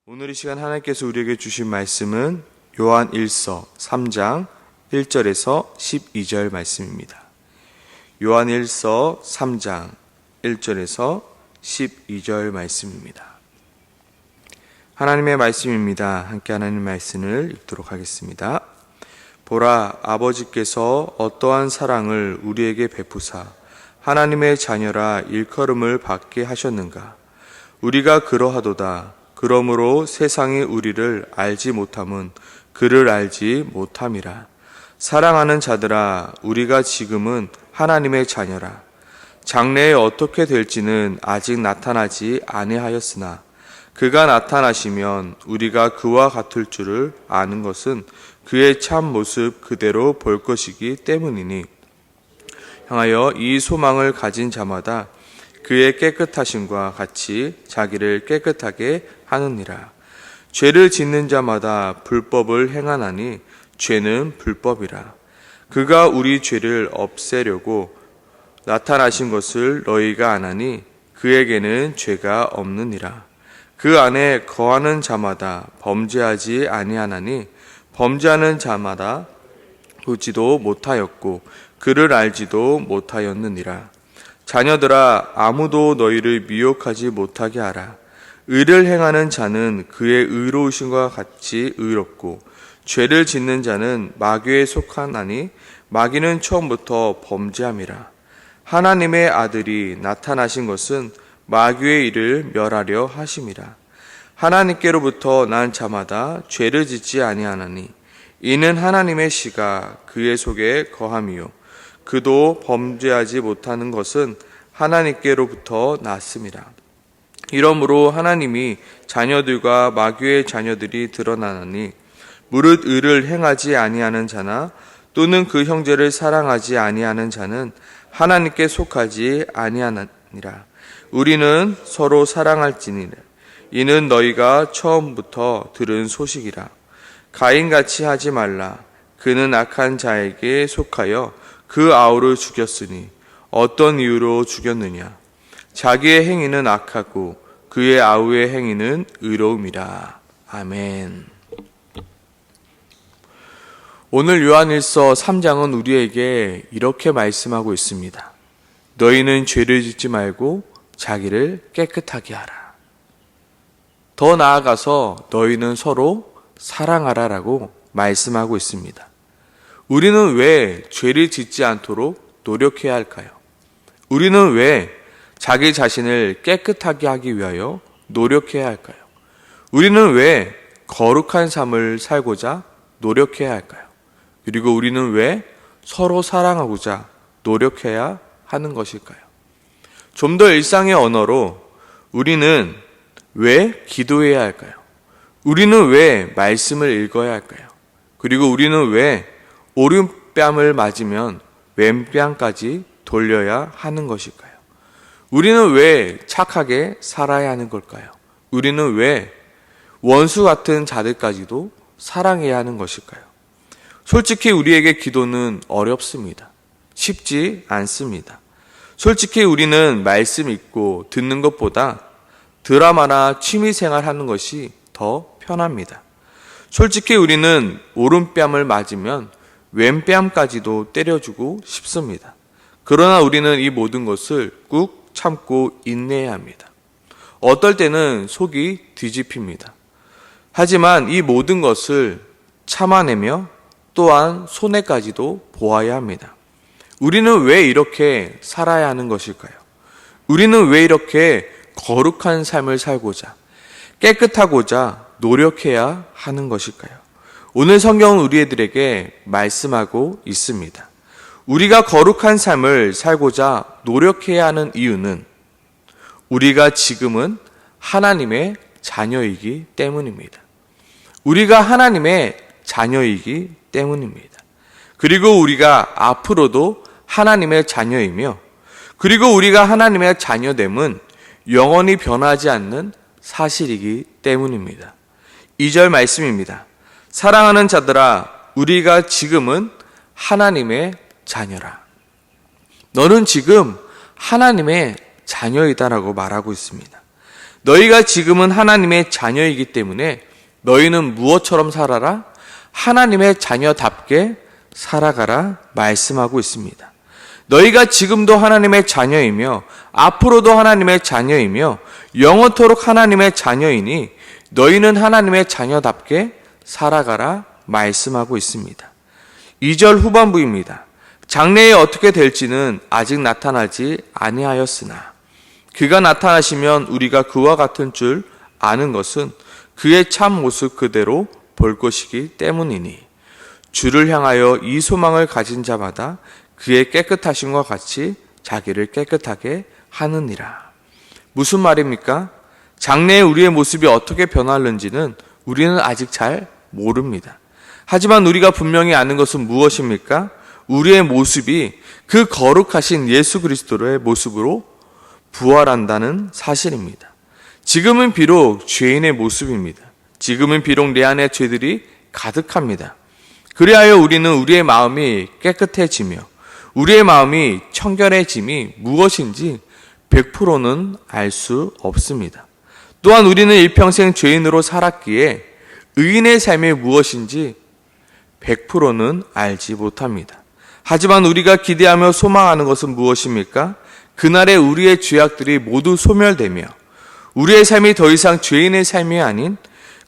오늘 이 시간 하나님께서 우리에게 주신 말씀은 요한 1서 3장 1절에서 12절 말씀입니다. 요한 1서 3장 1절에서 12절 말씀입니다. 하나님의 말씀입니다. 함께 하나님의 말씀을 읽도록 하겠습니다. 보라, 아버지께서 어떠한 사랑을 우리에게 베푸사 하나님의 자녀라 일컬음을 받게 하셨는가. 우리가 그러하도다. 그러므로 세상이 우리를 알지 못함은 그를 알지 못함이라. 사랑하는 자들아, 우리가 지금은 하나님의 자녀라. 장래에 어떻게 될지는 아직 나타나지 아니하였으나 그가 나타나시면 우리가 그와 같을 줄을 아는 것은 그의 참 모습 그대로 볼 것이기 때문이니 향하여 이 소망을 가진 자마다 그의 깨끗하심과 같이 자기를 깨끗하게 하느니라. 죄를 짓는 자마다 불법을 행하나니 죄는 불법이라. 그가 우리 죄를 없애려고 나타나신 것을 너희가 아나니 그에게는 죄가 없느니라. 그 안에 거하는 자마다 범죄하지 아니하나니 범죄하는 자마다 보지도 못하였고 그를 알지도 못하였느니라. 자녀들아, 아무도 너희를 미혹하지 못하게 하라. 의를 행하는 자는 그의 의로우심과 같이 의롭고 죄를 짓는 자는 마귀에 속하나니 마귀는 처음부터 범죄함이라. 하나님의 아들이 나타나신 것은 마귀의 일을 멸하려 하심이라. 하나님께로부터 난 자마다 죄를 짓지 아니하나니 이는 하나님의 씨가 그의 속에 거함이요 그도 범죄하지 못하는 것은 하나님께로부터 났음이라. 이러므로 하나님이 자녀들과 마귀의 자녀들이 드러나나니 무릇 의를 행하지 아니하는 자나 또는 그 형제를 사랑하지 아니하는 자는 하나님께 속하지 아니하니라. 우리는 서로 사랑할지니라. 이는 너희가 처음부터 들은 소식이라. 가인같이 하지 말라. 그는 악한 자에게 속하여 그 아우를 죽였으니 어떤 이유로 죽였느냐. 자기의 행위는 악하고 그의 아우의 행위는 의로움이라. 아멘. 오늘 요한일서 3장은 우리에게 이렇게 말씀하고 있습니다. 너희는 죄를 짓지 말고 자기를 깨끗하게 하라. 더 나아가서 너희는 서로 사랑하라라고 말씀하고 있습니다. 우리는 왜 죄를 짓지 않도록 노력해야 할까요? 우리는 왜 자기 자신을 깨끗하게 하기 위하여 노력해야 할까요? 우리는 왜 거룩한 삶을 살고자 노력해야 할까요? 그리고 우리는 왜 서로 사랑하고자 노력해야 하는 것일까요? 좀 더 일상의 언어로 우리는 왜 기도해야 할까요? 우리는 왜 말씀을 읽어야 할까요? 그리고 우리는 왜 오른뺨을 맞으면 왼뺨까지 돌려야 하는 것일까요? 우리는 왜 착하게 살아야 하는 걸까요? 우리는 왜 원수 같은 자들까지도 사랑해야 하는 것일까요? 솔직히 우리에게 기도는 어렵습니다. 쉽지 않습니다. 솔직히 우리는 말씀 읽고 듣는 것보다 드라마나 취미생활 하는 것이 더 편합니다. 솔직히 우리는 오른뺨을 맞으면 왼뺨까지도 때려주고 싶습니다. 그러나 우리는 이 모든 것을 꾹 참고 인내해야 합니다. 어떨 때는 속이 뒤집힙니다. 하지만 이 모든 것을 참아내며 또한 손해까지도 보아야 합니다. 우리는 왜 이렇게 살아야 하는 것일까요? 우리는 왜 이렇게 거룩한 삶을 살고자 깨끗하고자 노력해야 하는 것일까요? 오늘 성경은 우리들에게 말씀하고 있습니다. 우리가 거룩한 삶을 살고자 노력해야 하는 이유는 우리가 지금은 하나님의 자녀이기 때문입니다. 우리가 하나님의 자녀이기 때문입니다. 그리고 우리가 앞으로도 하나님의 자녀이며 그리고 우리가 하나님의 자녀됨은 영원히 변하지 않는 사실이기 때문입니다. 2절 말씀입니다. 사랑하는 자들아, 우리가 지금은 하나님의 자녀라. 너는 지금 하나님의 자녀이다라고 말하고 있습니다. 너희가 지금은 하나님의 자녀이기 때문에 너희는 무엇처럼 살아라? 하나님의 자녀답게 살아가라 말씀하고 있습니다. 너희가 지금도 하나님의 자녀이며 앞으로도 하나님의 자녀이며 영원토록 하나님의 자녀이니 너희는 하나님의 자녀답게 살아가라 말씀하고 있습니다. 2절 후반부입니다. 장래에 어떻게 될지는 아직 나타나지 아니하였으나 그가 나타나시면 우리가 그와 같은 줄 아는 것은 그의 참 모습 그대로 볼 것이기 때문이니 주를 향하여 이 소망을 가진 자마다 그의 깨끗하심과 같이 자기를 깨끗하게 하느니라. 무슨 말입니까? 장래에 우리의 모습이 어떻게 변하는지는 우리는 아직 잘 모릅니다. 하지만 우리가 분명히 아는 것은 무엇입니까? 우리의 모습이 그 거룩하신 예수 그리스도의 모습으로 부활한다는 사실입니다. 지금은 비록 죄인의 모습입니다. 지금은 비록 내 안에 죄들이 가득합니다. 그리하여 우리는 우리의 마음이 깨끗해지며 우리의 마음이 청결해짐이 무엇인지 100%는 알 수 없습니다. 또한 우리는 일평생 죄인으로 살았기에 의인의 삶이 무엇인지 100%는 알지 못합니다. 하지만 우리가 기대하며 소망하는 것은 무엇입니까? 그날에 우리의 죄악들이 모두 소멸되며 우리의 삶이 더 이상 죄인의 삶이 아닌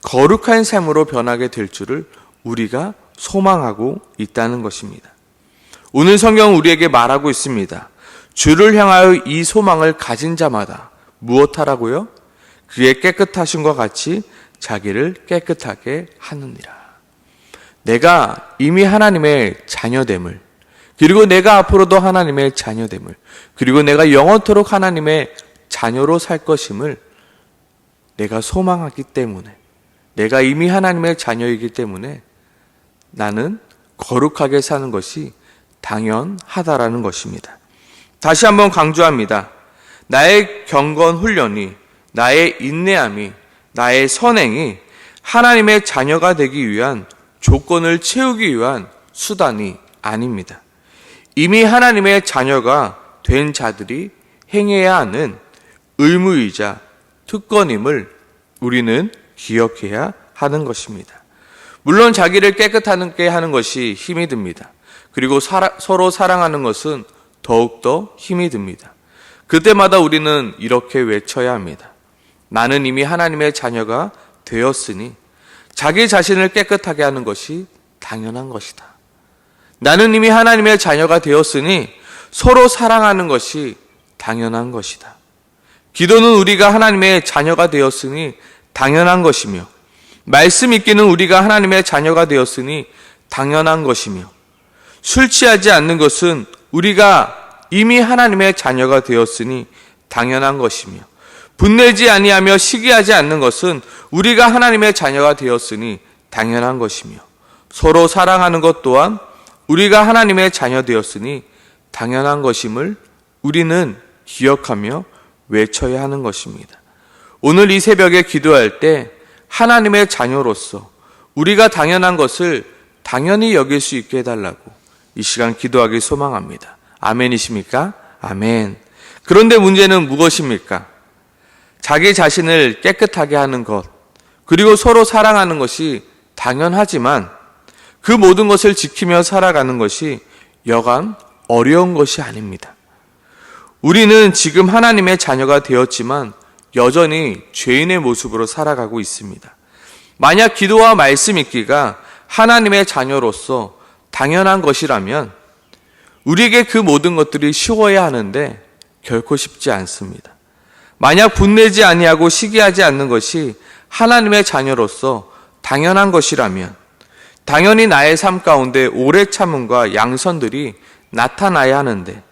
거룩한 삶으로 변하게 될 줄을 우리가 소망하고 있다는 것입니다. 오늘 성경은 우리에게 말하고 있습니다. 주를 향하여 이 소망을 가진 자마다 무엇하라고요? 그의 깨끗하심과 같이 자기를 깨끗하게 하느니라. 내가 이미 하나님의 자녀됨을, 그리고 내가 앞으로도 하나님의 자녀됨을, 그리고 내가 영원토록 하나님의 자녀로 살 것임을 내가 소망하기 때문에, 내가 이미 하나님의 자녀이기 때문에 나는 거룩하게 사는 것이 당연하다라는 것입니다. 다시 한번 강조합니다. 나의 경건 훈련이, 나의 인내함이, 나의 선행이 하나님의 자녀가 되기 위한 조건을 채우기 위한 수단이 아닙니다. 이미 하나님의 자녀가 된 자들이 행해야 하는 의무이자 특권임을 우리는 기억해야 하는 것입니다. 물론 자기를 깨끗하게 하는 것이 힘이 듭니다. 그리고 서로 사랑하는 것은 더욱더 힘이 듭니다. 그때마다 우리는 이렇게 외쳐야 합니다. 나는 이미 하나님의 자녀가 되었으니 자기 자신을 깨끗하게 하는 것이 당연한 것이다. 나는 이미 하나님의 자녀가 되었으니 서로 사랑하는 것이 당연한 것이다. 기도는 우리가 하나님의 자녀가 되었으니 당연한 것이며, 말씀 읽기는 우리가 하나님의 자녀가 되었으니 당연한 것이며, 술 취하지 않는 것은 우리가 이미 하나님의 자녀가 되었으니 당연한 것이며, 분내지 아니하며 시기하지 않는 것은 우리가 하나님의 자녀가 되었으니 당연한 것이며, 서로 사랑하는 것 또한 우리가 하나님의 자녀 되었으니 당연한 것임을 우리는 기억하며 외쳐야 하는 것입니다. 오늘 이 새벽에 기도할 때 하나님의 자녀로서 우리가 당연한 것을 당연히 여길 수 있게 해달라고 이 시간 기도하기 소망합니다. 아멘이십니까? 아멘. 그런데 문제는 무엇입니까? 자기 자신을 깨끗하게 하는 것, 그리고 서로 사랑하는 것이 당연하지만 그 모든 것을 지키며 살아가는 것이 여간 어려운 것이 아닙니다. 우리는 지금 하나님의 자녀가 되었지만 여전히 죄인의 모습으로 살아가고 있습니다. 만약 기도와 말씀 읽기가 하나님의 자녀로서 당연한 것이라면 우리에게 그 모든 것들이 쉬워야 하는데 결코 쉽지 않습니다. 만약 분내지 아니하고 시기하지 않는 것이 하나님의 자녀로서 당연한 것이라면 당연히 나의 삶 가운데 오래 참음과 양선들이 나타나야 하는데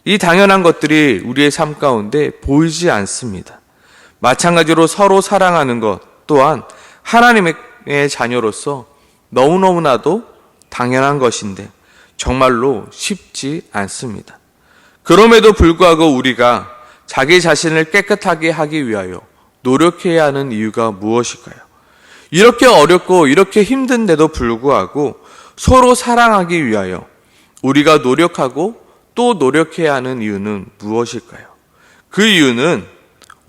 이 당연한 것들이 우리의 삶 가운데 보이지 않습니다. 마찬가지로 서로 사랑하는 것 또한 하나님의 자녀로서 너무너무나도 당연한 것인데 정말로 쉽지 않습니다. 그럼에도 불구하고 우리가 자기 자신을 깨끗하게 하기 위하여 노력해야 하는 이유가 무엇일까요? 이렇게 어렵고 이렇게 힘든데도 불구하고 서로 사랑하기 위하여 우리가 노력하고 또 노력해야 하는 이유는 무엇일까요? 그 이유는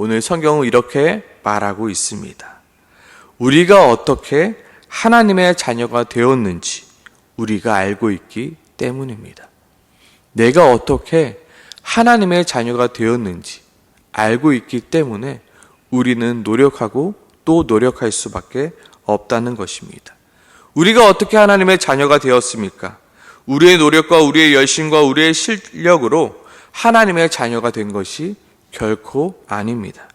오늘 성경은 이렇게 말하고 있습니다. 우리가 어떻게 하나님의 자녀가 되었는지 우리가 알고 있기 때문입니다. 내가 어떻게 하나님의 자녀가 되었는지 알고 있기 때문에 우리는 노력하고 또 노력할 수밖에 없다는 것입니다. 우리가 어떻게 하나님의 자녀가 되었습니까? 우리의 노력과 우리의 열심과 우리의 실력으로 하나님의 자녀가 된 것이 결코 아닙니다.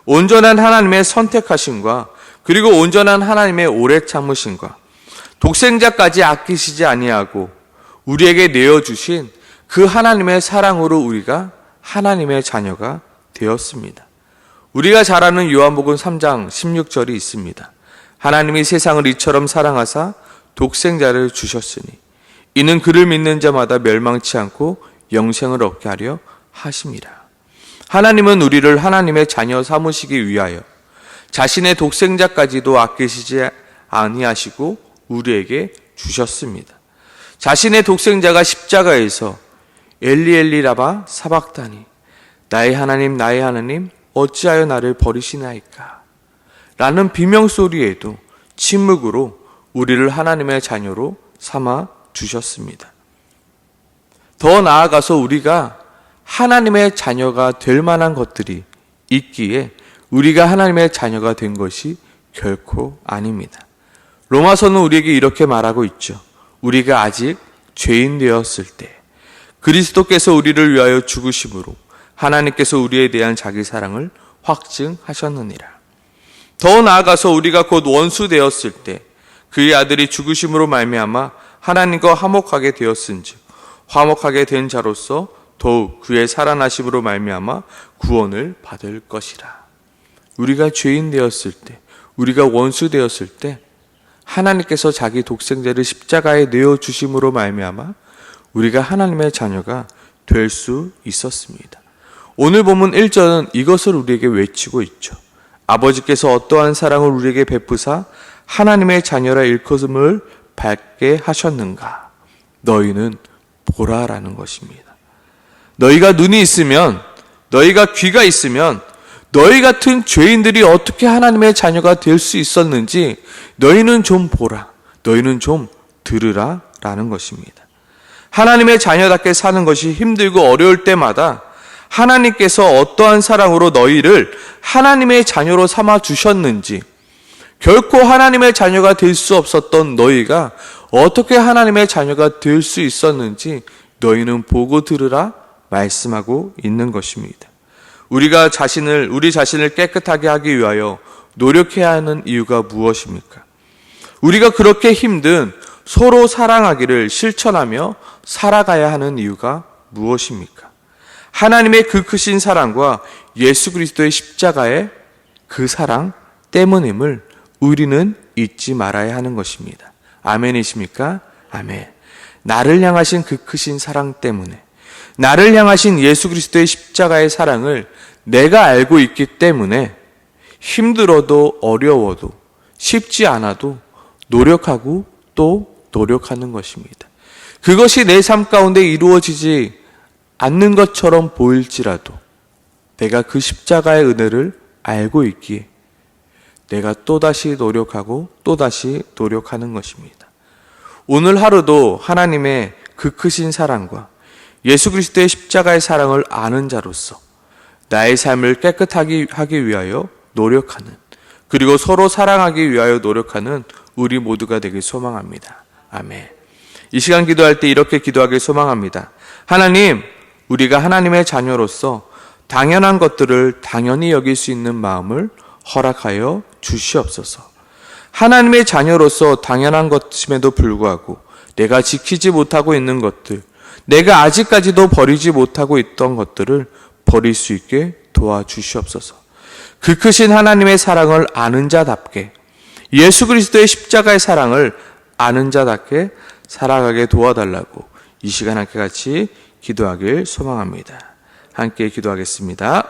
온전한 하나님의 선택하심과 그리고 온전한 하나님의 오래 참으심과 독생자까지 아끼시지 아니하고 우리에게 내어주신 그 하나님의 사랑으로 우리가 하나님의 자녀가 되었습니다. 우리가 잘 아는 요한복음 3장 16절이 있습니다. 하나님이 세상을 이처럼 사랑하사 독생자를 주셨으니 이는 그를 믿는 자마다 멸망치 않고 영생을 얻게 하려 하심이라. 하나님은 우리를 하나님의 자녀 삼으시기 위하여 자신의 독생자까지도 아끼시지 아니하시고 우리에게 주셨습니다. 자신의 독생자가 십자가에서 엘리 엘리 라마 사박다니 나의 하나님 어찌하여 나를 버리시나이까 라는 비명소리에도 침묵으로 우리를 하나님의 자녀로 삼아 주셨습니다. 더 나아가서 우리가 하나님의 자녀가 될 만한 것들이 있기에 우리가 하나님의 자녀가 된 것이 결코 아닙니다. 로마서는 우리에게 이렇게 말하고 있죠. 우리가 아직 죄인 되었을 때 그리스도께서 우리를 위하여 죽으심으로 하나님께서 우리에 대한 자기 사랑을 확증하셨느니라. 더 나아가서 우리가 곧 원수 되었을 때 그의 아들이 죽으심으로 말미암아 하나님과 화목하게 되었은즉 화목하게 된 자로서 더욱 그의 살아나심으로 말미암아 구원을 받을 것이라. 우리가 죄인 되었을 때, 우리가 원수 되었을 때 하나님께서 자기 독생자를 십자가에 내어주심으로 말미암아 우리가 하나님의 자녀가 될 수 있었습니다. 오늘 본문 1절은 이것을 우리에게 외치고 있죠. 아버지께서 어떠한 사랑을 우리에게 베푸사 하나님의 자녀라 일컫음을 받게 하셨는가? 너희는 보라라는 것입니다. 너희가 눈이 있으면, 너희가 귀가 있으면 너희 같은 죄인들이 어떻게 하나님의 자녀가 될 수 있었는지 너희는 좀 보라, 너희는 좀 들으라 라는 것입니다. 하나님의 자녀답게 사는 것이 힘들고 어려울 때마다 하나님께서 어떠한 사랑으로 너희를 하나님의 자녀로 삼아 주셨는지, 결코 하나님의 자녀가 될 수 없었던 너희가 어떻게 하나님의 자녀가 될 수 있었는지 너희는 보고 들으라 말씀하고 있는 것입니다. 우리 자신을 깨끗하게 하기 위하여 노력해야 하는 이유가 무엇입니까? 우리가 그렇게 힘든 서로 사랑하기를 실천하며 살아가야 하는 이유가 무엇입니까? 하나님의 그 크신 사랑과 예수 그리스도의 십자가의 그 사랑 때문임을 우리는 잊지 말아야 하는 것입니다. 아멘이십니까? 아멘. 나를 향하신 그 크신 사랑 때문에, 나를 향하신 예수 그리스도의 십자가의 사랑을 내가 알고 있기 때문에 힘들어도 어려워도 쉽지 않아도 노력하고 또 노력하는 것입니다. 그것이 내 삶 가운데 이루어지지 않는 것처럼 보일지라도 내가 그 십자가의 은혜를 알고 있기에 내가 또다시 노력하고 또다시 노력하는 것입니다. 오늘 하루도 하나님의 그 크신 사랑과 예수 그리스도의 십자가의 사랑을 아는 자로서 나의 삶을 깨끗하게 하기 위하여 노력하는, 그리고 서로 사랑하기 위하여 노력하는 우리 모두가 되길 소망합니다. 아멘. 이 시간 기도할 때 이렇게 기도하길 소망합니다. 하나님, 우리가 하나님의 자녀로서 당연한 것들을 당연히 여길 수 있는 마음을 허락하여 주시옵소서. 하나님의 자녀로서 당연한 것임에도 불구하고 내가 지키지 못하고 있는 것들, 내가 아직까지도 버리지 못하고 있던 것들을 버릴 수 있게 도와주시옵소서. 그 크신 하나님의 사랑을 아는 자답게, 예수 그리스도의 십자가의 사랑을 아는 자답게 살아가게 도와달라고 이 시간 함께 같이 기도하길 소망합니다. 함께 기도하겠습니다.